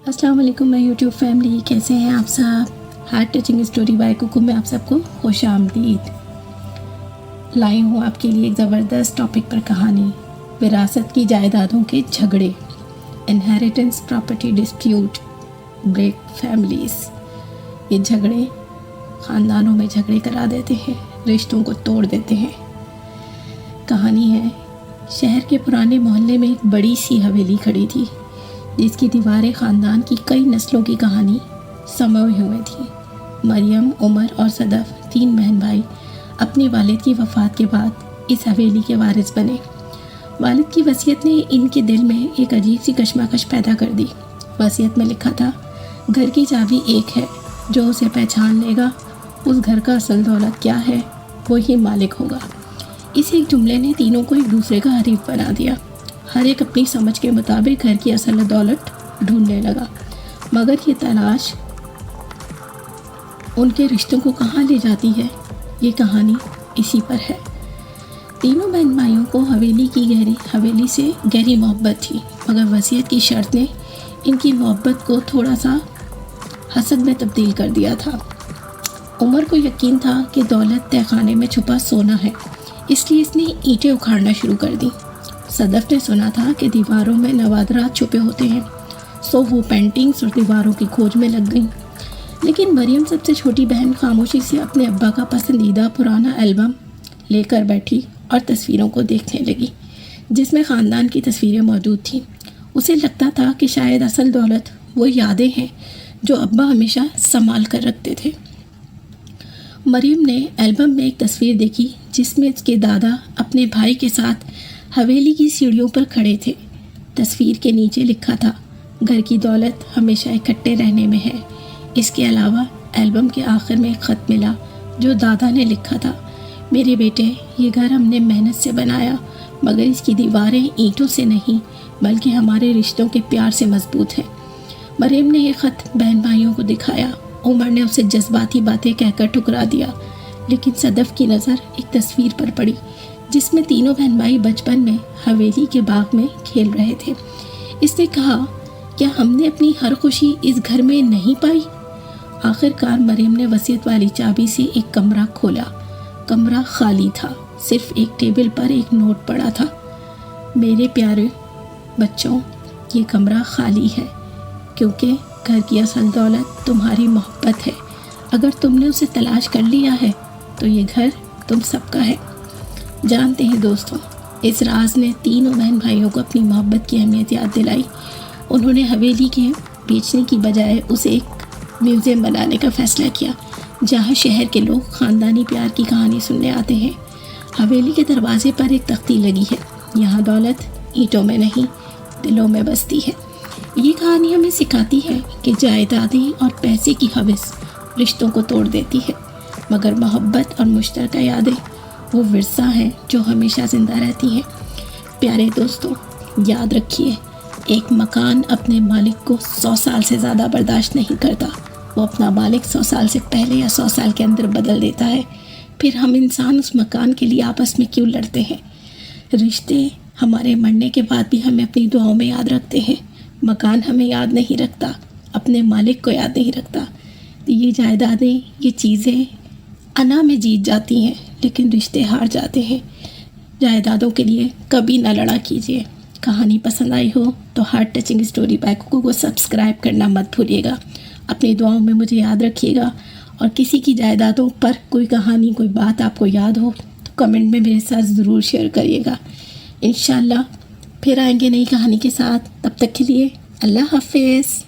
अस्सलाम वालेकुम my YouTube family, कैसे हैं आप सब। Heart touching story by Kuku में आप सबको खुश आमदीद। लाई हूँ आपके लिए एक ज़बरदस्त टॉपिक पर कहानी, विरासत की जायदादों के झगड़े। Inheritance property dispute break families. ये झगड़े ख़ानदानों में झगड़े करा देते हैं, रिश्तों को तोड़ देते हैं। कहानी है, शहर के पुराने मोहल्ले में एक बड़ी सी हवेली खड़ी थी जिसकी दीवारें ख़ानदान की कई नस्लों की कहानी समाये हुए थी। मरियम, उमर और सदफ, 3 बहन भाई अपने वालिद की वफ़ात के बाद इस हवेली के वारिस बने। वालिद की वसीयत ने इनके दिल में एक अजीब सी कशमकश पैदा कर दी। वसीयत में लिखा था, घर की चाबी एक है, जो उसे पहचान लेगा उस घर का असल दौलत क्या है वही मालिक होगा। इस एक जुमले ने तीनों को एक दूसरे का हरीफ बना दिया। हर एक अपनी समझ के मुताबिक घर की असल दौलत ढूंढने लगा, मगर ये तलाश उनके रिश्तों को कहाँ ले जाती है, ये कहानी इसी पर है। तीनों बहन भाइयों को हवेली से गहरी मोहब्बत थी, मगर वसीयत की शर्त ने इनकी मोहब्बत को थोड़ा सा हसद में तब्दील कर दिया था। उमर को यकीन था कि दौलत तहखाने में छुपा सोना है, इसलिए इसने ईंटें उखाड़ना शुरू कर दी। सदफ ने सुना था कि दीवारों में नवादरात छुपे होते हैं, सो वो पेंटिंग्स और दीवारों की खोज में लग गई। लेकिन मरियम, सबसे छोटी बहन, खामोशी से अपने अब्बा का पसंदीदा पुराना एल्बम लेकर बैठी और तस्वीरों को देखने लगी, जिसमें ख़ानदान की तस्वीरें मौजूद थीं। उसे लगता था कि शायद असल दौलत वो यादें हैं जो अब्बा हमेशा संभाल कर रखते थे। मरियम ने एल्बम में एक तस्वीर देखी जिसमें उसके दादा अपने भाई के साथ हवेली की सीढ़ियों पर खड़े थे। तस्वीर के नीचे लिखा था, घर की दौलत हमेशा इकट्ठे रहने में है। इसके अलावा एल्बम के आखिर में एक ख़त मिला जो दादा ने लिखा था, मेरे बेटे, ये घर हमने मेहनत से बनाया, मगर इसकी दीवारें ईंटों से नहीं बल्कि हमारे रिश्तों के प्यार से मजबूत हैं। मरियम ने यह ख़त बहन भाइयों को दिखाया। उमर ने उसे जज्बाती बातें कहकर ठुकरा दिया, लेकिन सदफ की नज़र एक तस्वीर पर पड़ी जिसमें तीनों बहन भाई बचपन में हवेली के बाग में खेल रहे थे। इसने कहा, क्या हमने अपनी हर खुशी इस घर में नहीं पाई? आखिरकार मरियम ने वसीयत वाली चाबी से एक कमरा खोला। कमरा खाली था, सिर्फ एक टेबल पर एक नोट पड़ा था, मेरे प्यारे बच्चों, ये कमरा खाली है क्योंकि घर की असल दौलत तुम्हारी मोहब्बत है। अगर तुमने उसे तलाश कर लिया है तो ये घर तुम सबका है। जानते हैं दोस्तों, इस राज ने तीनों बहन भाइयों को अपनी मोहब्बत की अहमियत याद दिलाई। उन्होंने हवेली के बेचने की बजाय उसे एक म्यूज़ियम बनाने का फ़ैसला किया, जहां शहर के लोग ख़ानदानी प्यार की कहानी सुनने आते हैं। हवेली के दरवाजे पर एक तख्ती लगी है, यहाँ दौलत ईंटों में नहीं दिलों में बसती है। ये कहानी हमें सिखाती है कि जायदादें और पैसे की हवस रिश्तों को तोड़ देती है, मगर मोहब्बत और मुश्तरका यादें वो विरसा हैं जो हमेशा ज़िंदा रहती हैं। प्यारे दोस्तों, याद रखिए, एक मकान अपने मालिक को 100 साल से ज़्यादा बर्दाश्त नहीं करता। वो अपना मालिक 100 साल से पहले या 100 साल के अंदर बदल देता है। फिर हम इंसान उस मकान के लिए आपस में क्यों लड़ते हैं? रिश्ते हमारे मरने के बाद भी हमें अपनी दुआओं में याद रखते हैं। मकान हमें याद नहीं रखता, अपने मालिक को याद नहीं रखता। ये जायदादें, ये चीज़ें अना में जीत जाती हैं, लेकिन रिश्ते हार जाते हैं। जायदादों के लिए कभी ना लड़ा कीजिए। कहानी पसंद आई हो तो heart touching story by Kuku को सब्सक्राइब करना मत भूलिएगा। अपनी दुआओं में मुझे याद रखिएगा, और किसी की जायदादों पर कोई कहानी, कोई बात आपको याद हो तो कमेंट में मेरे साथ ज़रूर शेयर करिएगा। इंशाल्लाह फिर आएंगे नई कहानी के साथ। तब तक के लिए अल्लाह हाफिज़।